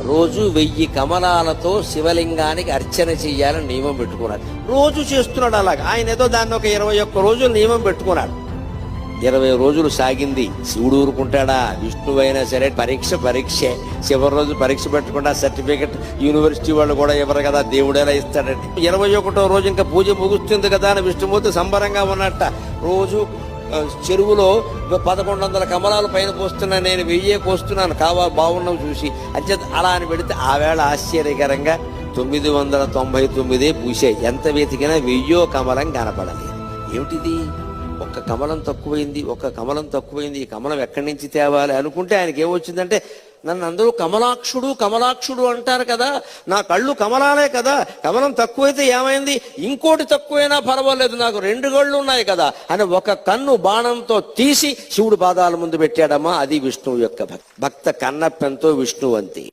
రోజు 1000 కమలాలతో శివలింగానికి అర్చన చెయ్యాలని నియమం పెట్టుకున్నాడు. రోజు చేస్తున్నాడు అలాగా. ఆయన ఏదో దాన్ని ఒక 21 రోజులు నియమం పెట్టుకున్నాడు. 20 రోజులు సాగింది. శివుడు ఊరుకుంటాడా? విష్ణువైనా సరే పరీక్షే. చివరి రోజు పరీక్ష పెట్టకుండా సర్టిఫికెట్ యూనివర్సిటీ వాళ్ళు కూడా ఇవ్వరు కదా, దేవుడేలా ఇస్తాడండి. 21వ రోజు ఇంకా పూజ ముగుస్తుంది కదా అని విష్ణుమూర్తి సంబరంగా ఉన్నట్ట. రోజు చెరువులో 1100 కమలాలు పైన పోస్తున్నా, నేను 1000 పోస్తున్నాను, బాగున్నావు చూసి అంచేత అలా అని పెడితే ఆవేళ ఆశ్చర్యకరంగా 999 పూసాయి. ఎంత వెతికినా 1000 కమలం కనపడలేదు. ఏమిటిది? ఒక్క కమలం తక్కువైంది. ఈ కమలం ఎక్కడి నుంచి తేవాలి అనుకుంటే ఆయనకి ఏమొచ్చిందంటే, నన్ను అందరూ కమలాక్షుడు అంటారు కదా, నా కళ్ళు కమలాలే కదా, కమలం తక్కువైతే ఏమైంది, ఇంకోటి తక్కువైనా పర్వాలేదు, నాకు 2 కళ్ళు ఉన్నాయి కదా అని ఒక కన్ను బాణంతో తీసి శివుడు పాదాల ముందు పెట్టాడమ్మా. అది విష్ణువు యొక్క భక్త కన్నప్పెంతో విష్ణువంతి.